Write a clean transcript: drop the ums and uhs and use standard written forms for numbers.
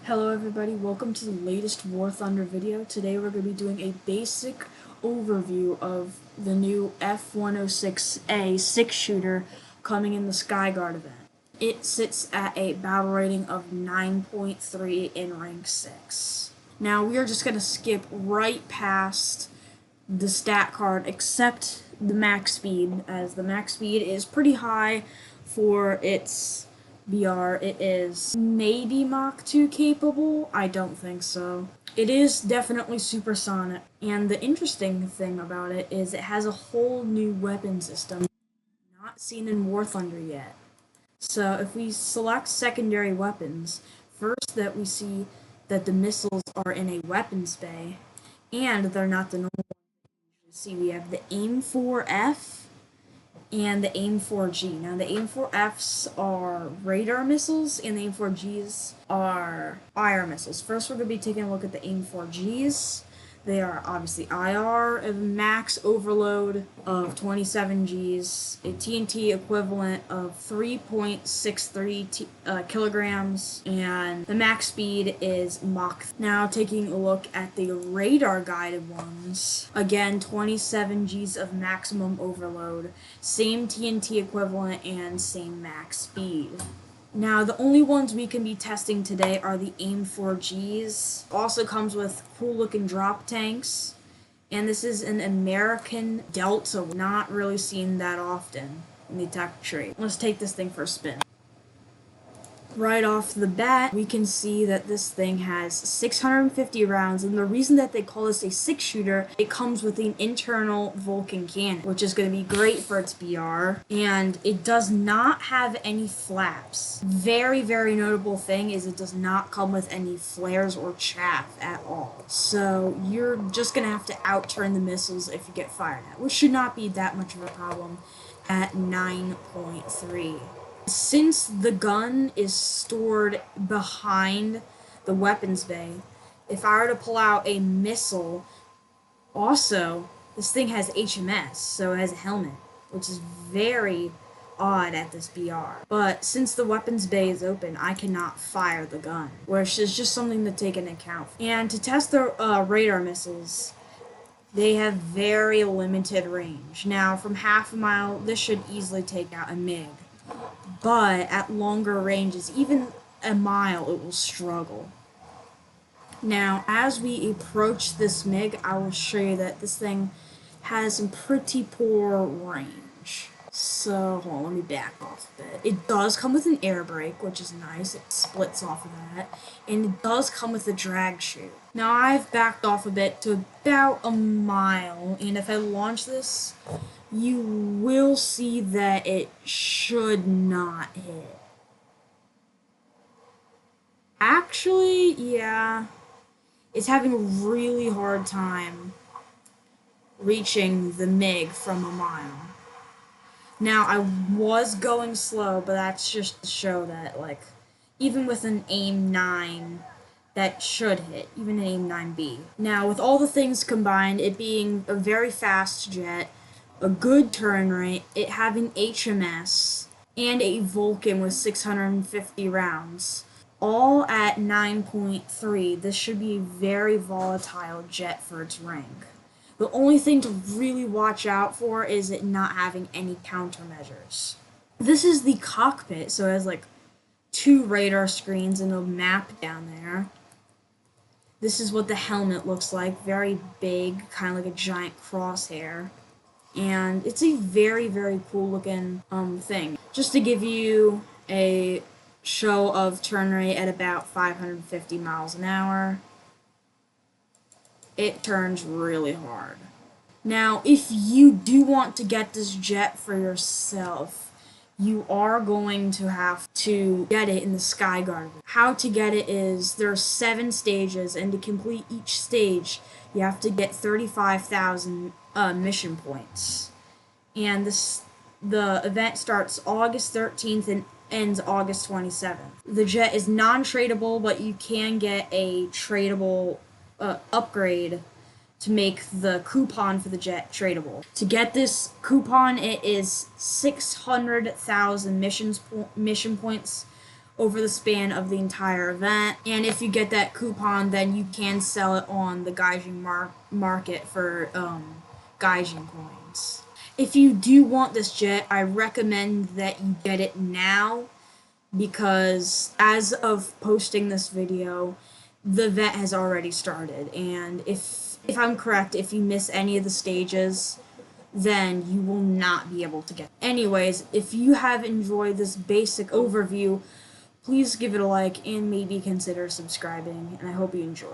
Hello everybody, welcome to the latest War Thunder video. Today we're going to be doing a basic overview of the new F-106A 6-shooter coming in the Skyguard event. It sits at a battle rating of 9.3 in rank 6. Now we are just going to skip right past the stat card except the max speed, as the max speed is pretty high for its BR. It is maybe Mach 2 capable? I don't think so. It is definitely supersonic, and the interesting thing about it is it has a whole new weapon system not seen in War Thunder yet. So if we select secondary weapons, first that we see that the missiles are in a weapons bay, and they're not the normal ones. See, we have the AIM-4F and the AIM-4G. Now, the AIM-4Fs are radar missiles, and the AIM-4Gs are IR missiles. First, we're going to be taking a look at the AIM-4Gs. They are obviously IR, a max overload of 27 Gs, a TNT equivalent of 3.63 kilograms, and the max speed is Mach. Now, taking a look at the radar-guided ones, again, 27 Gs of maximum overload, same TNT equivalent, and same max speed. Now, the only ones we can be testing today are the AIM-4Gs. Also comes with cool-looking drop tanks. And this is an American Delta. Not really seen that often in the attack tree. Let's take this thing for a spin. Right off the bat, we can see that this thing has 650 rounds, and the reason that they call this a 6-shooter, it comes with an internal Vulcan cannon, which is going to be great for its BR, and it does not have any flaps. Very, very notable thing is it does not come with any flares or chaff at all. So you're just going to have to outturn the missiles if you get fired at, which should not be that much of a problem at 9.3. Since the gun is stored behind the weapons bay, if I were to pull out a missile, also, this thing has HMS, so it has a helmet, which is very odd at this BR. But since the weapons bay is open, I cannot fire the gun, which is just something to take into account. And to test the radar missiles, they have very limited range. Now, from half a mile, this should easily take out a MiG. But at longer ranges, even a mile, it will struggle. Now, as we approach this MiG, I will show you that this thing has some pretty poor range. So, hold on, let me back off a bit. It does come with an air brake, which is nice. It splits off of that. And it does come with a drag chute. Now, I've backed off a bit to about a mile, and if I launch this, you will see that it should not hit. Actually, yeah, it's having a really hard time reaching the MiG from a mile. Now, I was going slow, but that's just to show that, like, even with an AIM-9, that should hit, even an AIM-9B. Now, with all the things combined, it being a very fast jet, a good turn rate, it having HMS, and a Vulcan with 650 rounds, all at 9.3, this should be a very volatile jet for its rank. The only thing to really watch out for is it not having any countermeasures. This is the cockpit, so it has like 2 radar screens and a map down there. This is what the helmet looks like, very big, kind of like a giant crosshair. And it's a very, very cool looking thing. Just to give you a show of turn rate at about 550 miles an hour, it turns really hard. Now, if you do want to get this jet for yourself, you are going to have to get it in the Skyguard. How to get it is, there are 7 stages, and to complete each stage, you have to get 35,000 mission points. And the event starts August 13th and ends August 27th. The jet is non-tradable, but you can get a tradable upgrade to make the coupon for the jet tradable. To get this coupon, it is 600,000 mission points over the span of the entire event. And if you get that coupon, then you can sell it on the Gaijin market for Gaijin coins. If you do want this jet, I recommend that you get it now, because as of posting this video, the event has already started, and if I'm correct, if you miss any of the stages, then you will not be able to get it. Anyways, if you have enjoyed this basic overview, please give it a like and maybe consider subscribing, and I hope you enjoy.